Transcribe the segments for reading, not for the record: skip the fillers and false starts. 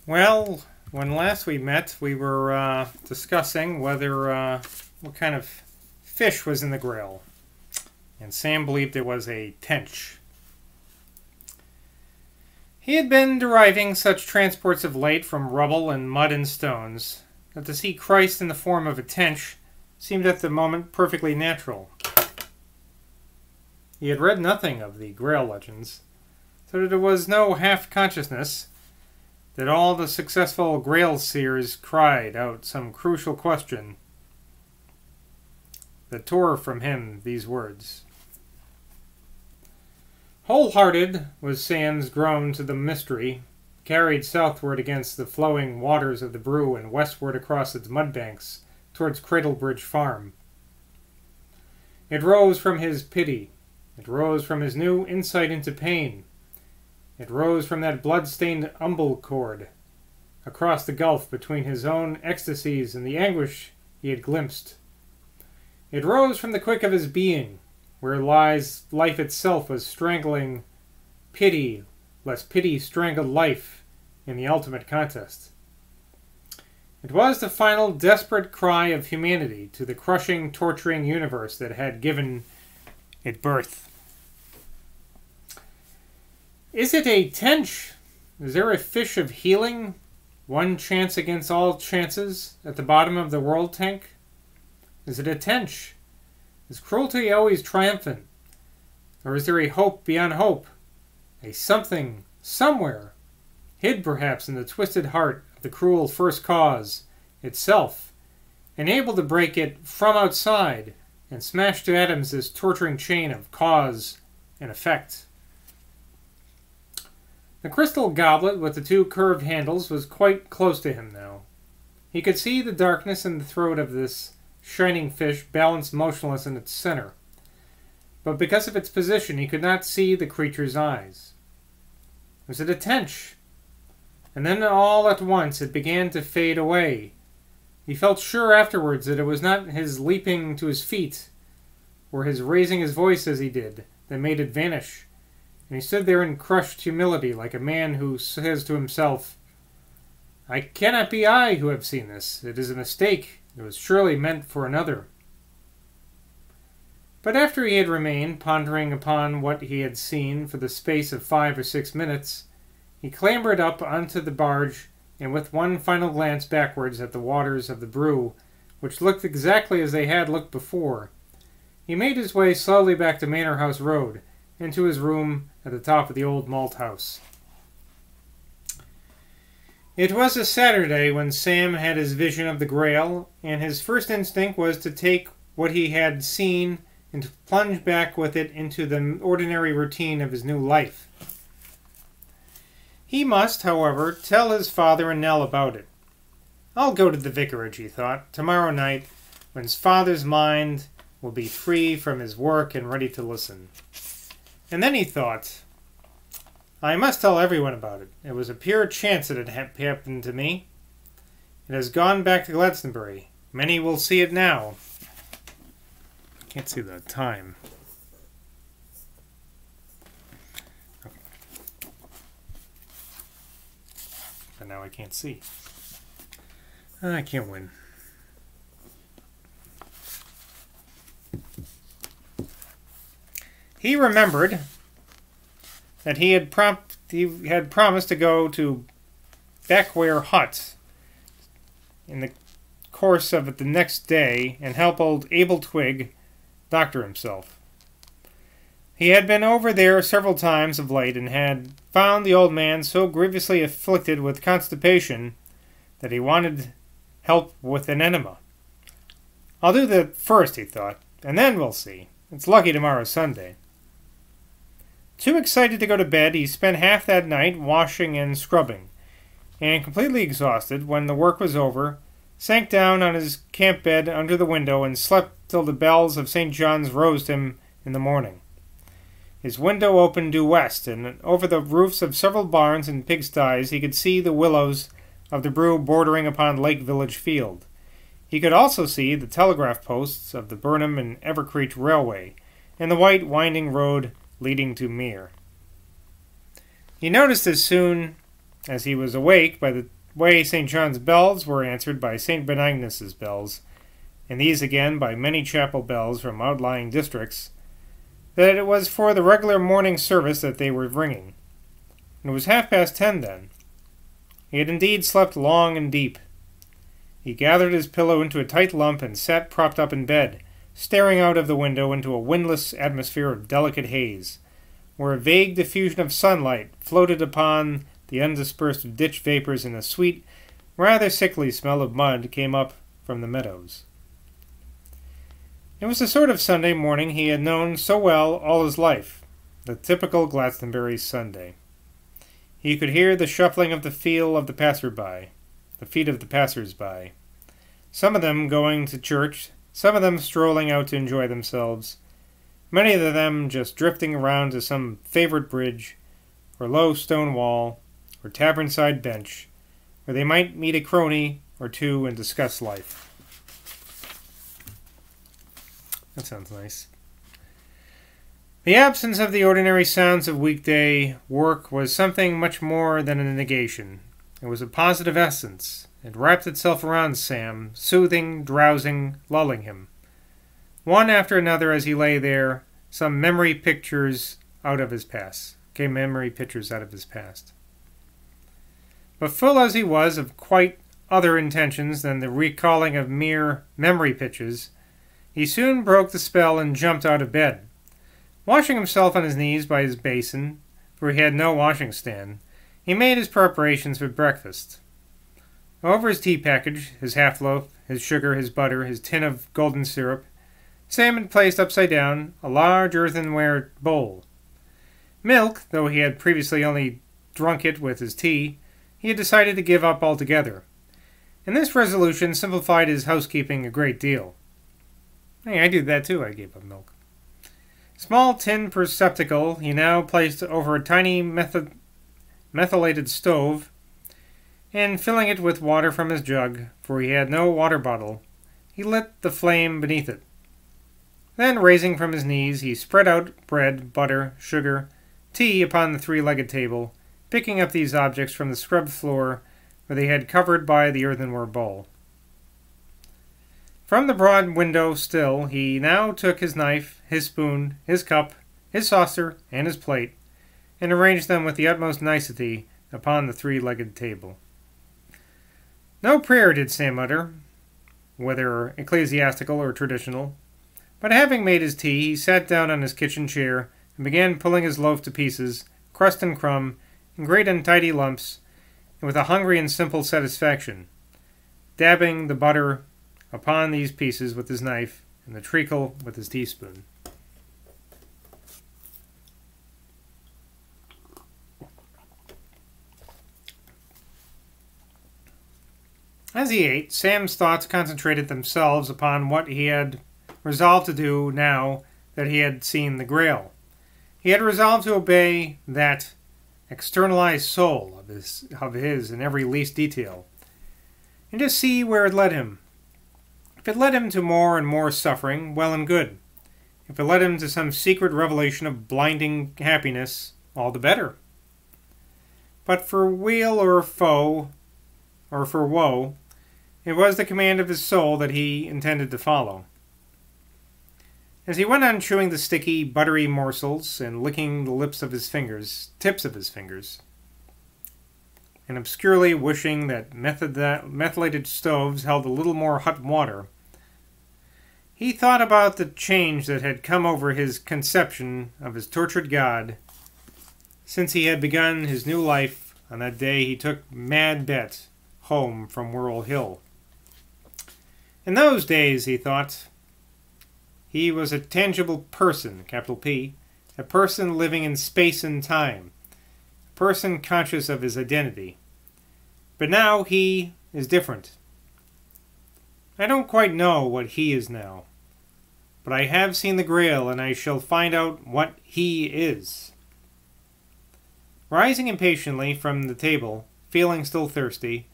Well, when last we met, we were discussing whether what kind of fish was in the Grail, and Sam believed it was a tench. He had been deriving such transports of late from rubble and mud and stones that to see Christ in the form of a tench seemed at the moment perfectly natural. He had read nothing of the Grail legends, so that it was no half-consciousness that all the successful Grail seers cried out some crucial question that tore from him these words. Wholehearted was Sam's groan to the mystery, carried southward against the flowing waters of the Brew and westward across its mudbanks towards Cradlebridge Farm. It rose from his pity. It rose from his new insight into pain. It rose from that blood-stained umbilical cord across the gulf between his own ecstasies and the anguish he had glimpsed. It rose from the quick of his being, where lies life itself was strangling pity, lest pity strangled life in the ultimate contest. It was the final desperate cry of humanity to the crushing, torturing universe that had given it birth. Is it a tench? Is there a fish of healing, one chance against all chances, at the bottom of the world tank? Is it a tench? Is cruelty always triumphant? Or is there a hope beyond hope? A something, somewhere, hid perhaps in the twisted heart of the cruel first cause itself, and able to break it from outside and smash to atoms this torturing chain of cause and effect? The crystal goblet with the two curved handles was quite close to him now. He could see the darkness in the throat of this shining fish balanced motionless in its center, but because of its position he could not see the creature's eyes. Was it a tench? And then all at once it began to fade away. He felt sure afterwards that it was not his leaping to his feet, or his raising his voice as he did, that made it vanish. And he stood there in crushed humility, like a man who says to himself, "I cannot be I who have seen this. It is a mistake. It was surely meant for another." But after he had remained pondering upon what he had seen for the space of 5 or 6 minutes, he clambered up onto the barge, and with one final glance backwards at the waters of the Brew, which looked exactly as they had looked before, he made his way slowly back to Manor House Road, into his room at the top of the old malt house. It was a Saturday when Sam had his vision of the Grail, and his first instinct was to take what he had seen and to plunge back with it into the ordinary routine of his new life. He must, however, tell his father and Nell about it. "I'll go to the vicarage," he thought, "tomorrow night, when his father's mind will be free from his work and ready to listen." And then he thought, "I must tell everyone about it. It was a pure chance that it happened to me. It has gone back to Glastonbury. Many will see it now." Can't see the time. Okay. But now I can't see. I can't win. He remembered that he had promised to go to Backware Hut in the course of it the next day and help old Abel Twig doctor himself. He had been over there several times of late and had found the old man so grievously afflicted with constipation that he wanted help with an enema. "I'll do that first," he thought, "and then we'll see. It's lucky tomorrow's Sunday." Too excited to go to bed, he spent half that night washing and scrubbing, and completely exhausted, when the work was over, sank down on his camp bed under the window and slept till the bells of St. John's roused him in the morning. His window opened due west, and over the roofs of several barns and pigsties he could see the willows of the Brew bordering upon Lake Village Field. He could also see the telegraph posts of the Burnham and Evercreech Railway, and the white winding road leading to Mere. He noticed as soon as he was awake by the way St. John's bells were answered by St. Benignus's bells, and these again by many chapel bells from outlying districts, that it was for the regular morning service that they were ringing. It was 10:30 then. He had indeed slept long and deep. He gathered his pillow into a tight lump and sat propped up in bed, staring out of the window into a windless atmosphere of delicate haze, where a vague diffusion of sunlight floated upon the undispersed ditch vapors, and a sweet, rather sickly smell of mud came up from the meadows. It was the sort of Sunday morning he had known so well all his life, the typical Glastonbury Sunday. He could hear the shuffling of the feet of the passers-by, some of them going to church, some of them strolling out to enjoy themselves, many of them just drifting around to some favorite bridge, or low stone wall, or tavern-side bench, where they might meet a crony or two and discuss life. That sounds nice. The absence of the ordinary sounds of weekday work was something much more than a negation. It was a positive essence. It wrapped itself around Sam, soothing, drowsing, lulling him. One after another as he lay there, some memory pictures out of his past. But full as he was of quite other intentions than the recalling of mere memory pictures, he soon broke the spell and jumped out of bed. Washing himself on his knees by his basin, for he had no washing stand, he made his preparations for breakfast. Over his tea package, his half-loaf, his sugar, his butter, his tin of golden syrup, Sam had placed upside down a large earthenware bowl. Milk, though he had previously only drunk it with his tea, he had decided to give up altogether, and this resolution simplified his housekeeping a great deal. Hey, I did that too. I gave up milk. Small tin receptacle he now placed over a tiny methylated stove, and filling it with water from his jug, for he had no water bottle, he lit the flame beneath it. Then, raising from his knees, he spread out bread, butter, sugar, tea upon the three-legged table, picking up these objects from the scrubbed floor where they had covered by the earthenware bowl. From the broad window still, he now took his knife, his spoon, his cup, his saucer, and his plate, and arranged them with the utmost nicety upon the three-legged table. No prayer did Sam utter, whether ecclesiastical or traditional, but having made his tea, he sat down on his kitchen chair and began pulling his loaf to pieces, crust and crumb, in great untidy lumps, and with a hungry and simple satisfaction, dabbing the butter upon these pieces with his knife and the treacle with his teaspoon. As he ate, Sam's thoughts concentrated themselves upon what he had resolved to do now that he had seen the GRAIL. He had resolved to obey that externalized soul of his in every least detail, and just see where it led him. If it led him to more and more suffering, well and good. If it led him to some secret revelation of blinding happiness, all the better. But for weal or for woe, it was the command of his soul that he intended to follow. As he went on chewing the sticky, buttery morsels and licking the tips of his fingers, and obscurely wishing that methylated stoves held a little more hot water, he thought about the change that had come over his conception of his tortured God since he had begun his new life on that day he took Mad Bet home from Whirl Hill. In those days, he thought, he was a tangible person, capital P, a person living in space and time, a person conscious of his identity. But now he is different. I don't quite know what he is now, but I have seen the GRAIL, and I shall find out what he is. Rising impatiently from the table, feeling still thirsty,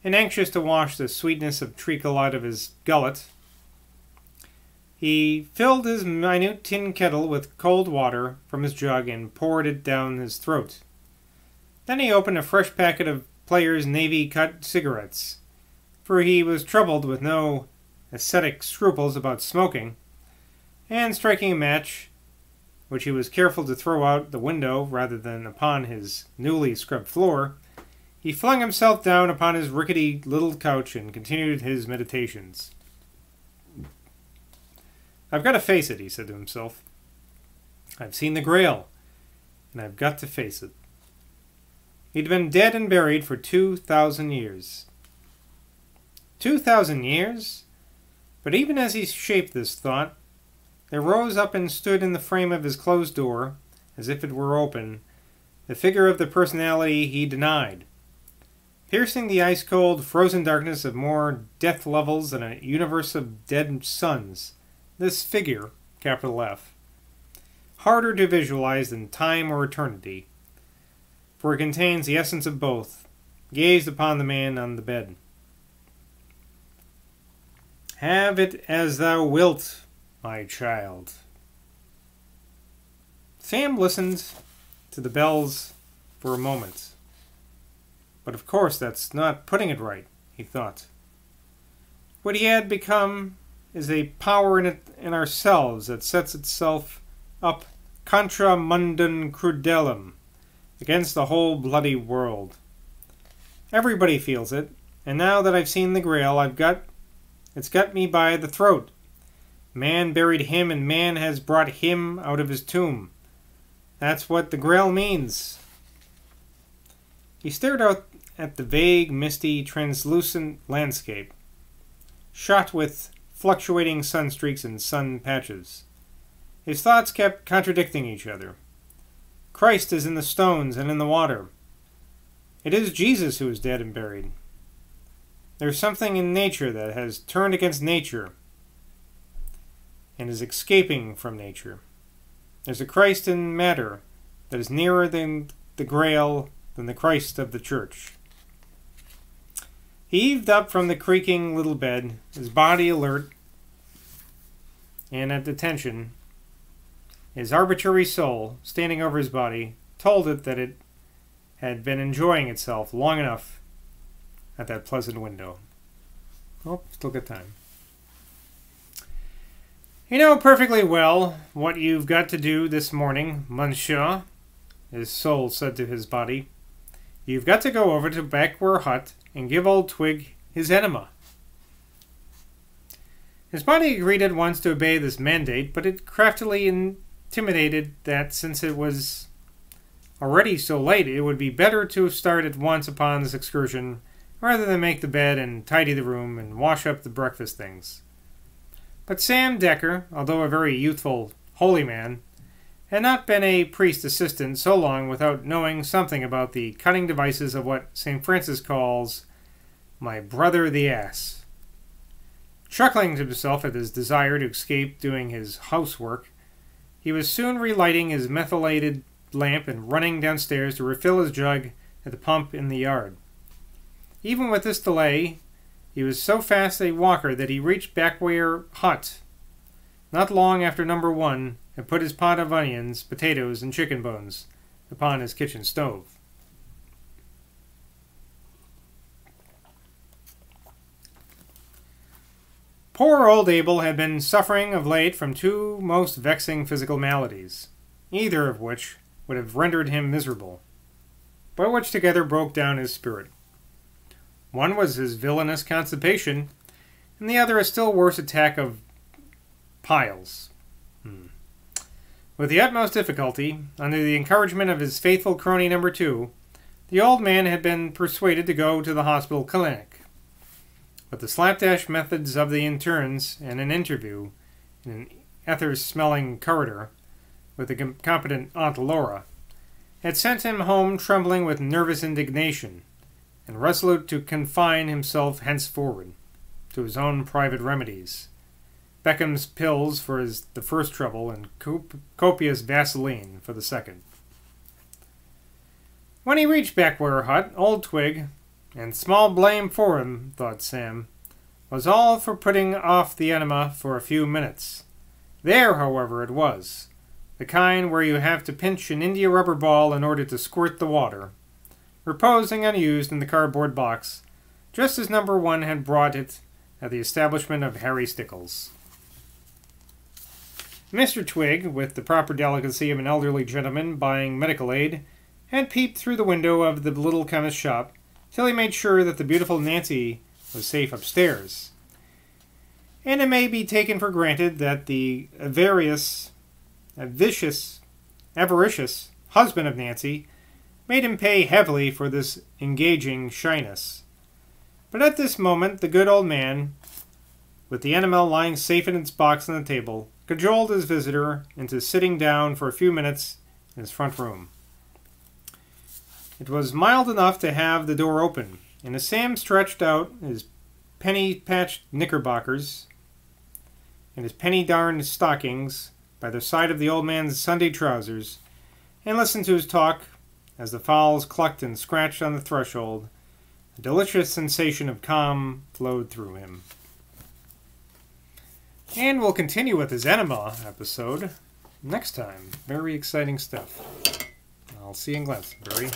and anxious to wash the sweetness of treacle out of his gullet, he filled his minute tin kettle with cold water from his jug and poured it down his throat. Then he opened a fresh packet of Player's Navy-cut cigarettes, for he was troubled with no ascetic scruples about smoking, and striking a match, which he was careful to throw out the window rather than upon his newly scrubbed floor, he flung himself down upon his rickety little couch and continued his meditations. "I've got to face it," he said to himself. "I've seen the Grail, and I've got to face it." He'd been dead and buried for 2,000 years. 2,000 years? But even as he shaped this thought, there rose up and stood in the frame of his closed door, as if it were open, the figure of the personality he denied. Piercing the ice-cold, frozen darkness of more death levels than a universe of dead suns, this figure, capital F, harder to visualize than time or eternity, for it contains the essence of both, gazed upon the man on the bed. "Have it as thou wilt, my child." Sam listened to the bells for a moment. But of course that's not putting it right, he thought. What he had become is a power in ourselves that sets itself up contra mundum crudellum, against the whole bloody world. Everybody feels it, and now that I've seen the Grail, it's got me by the throat. Man buried him, and man has brought him out of his tomb. That's what the Grail means. He stared out at the vague, misty, translucent landscape, shot with fluctuating sun streaks and sun patches. His thoughts kept contradicting each other. Christ is in the stones and in the water. It is Jesus who is dead and buried. There's something in nature that has turned against nature and is escaping from nature. There's a Christ in matter that is nearer than the Grail than the Christ of the Church. He heaved up from the creaking little bed, his body alert and at attention. His arbitrary soul, standing over his body, told it that it had been enjoying itself long enough at that pleasant window. Oh, still got time. "You know perfectly well what you've got to do this morning, monsieur," his soul said to his body. "You've got to go over to Backware Hut and give old Twig his enema." His body agreed at once to obey this mandate, but it craftily intimidated that since it was already so late, it would be better to start at once upon this excursion rather than make the bed and tidy the room and wash up the breakfast things. But Sam Decker, although a very youthful, holy man, had not been a priest assistant so long without knowing something about the cunning devices of what St. Francis calls "my brother the ass." Chuckling to himself at his desire to escape doing his housework, he was soon relighting his methylated lamp and running downstairs to refill his jug at the pump in the yard. Even with this delay, he was so fast a walker that he reached Backware Hut not long after number 1 had put his pot of onions, potatoes, and chicken bones upon his kitchen stove. Poor old Abel had been suffering of late from 2 most vexing physical maladies, either of which would have rendered him miserable, but which together broke down his spirit. One was his villainous constipation, and the other a still worse attack of piles. With the utmost difficulty, under the encouragement of his faithful crony number 2, the old man had been persuaded to go to the hospital clinic. But the slapdash methods of the interns and an interview in an ether-smelling corridor with the competent Aunt Laura had sent him home trembling with nervous indignation and resolute to confine himself henceforward to his own private remedies, Beckham's pills for the first trouble and copious Vaseline for the second. When he reached Backware Hut, old Twig, and small blame for him, thought Sam, was all for putting off the enema for a few minutes. There, however, it was, the kind where you have to pinch an India rubber ball in order to squirt the water, reposing unused in the cardboard box, just as number 1 had brought it at the establishment of Harry Stickles. Mr. Twig, with the proper delicacy of an elderly gentleman buying medical aid, had peeped through the window of the little chemist's shop till he made sure that the beautiful Nancy was safe upstairs. And it may be taken for granted that the avaricious husband of Nancy made him pay heavily for this engaging shyness. But at this moment the good old man, with the enema lying safe in its box on the table, cajoled his visitor into sitting down for a few minutes in his front room. It was mild enough to have the door open, and as Sam stretched out his penny-patched knickerbockers and his penny-darned stockings by the side of the old man's Sunday trousers, and listened to his talk as the fowls clucked and scratched on the threshold, a delicious sensation of calm flowed through him. And we'll continue with his enema episode next time. Very exciting stuff. I'll see you in Glastonbury.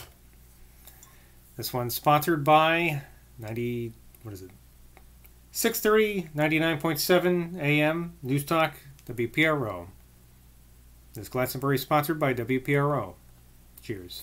This one's sponsored by 630 99.7 AM News Talk WPRO. This Glastonbury is sponsored by WPRO. Cheers.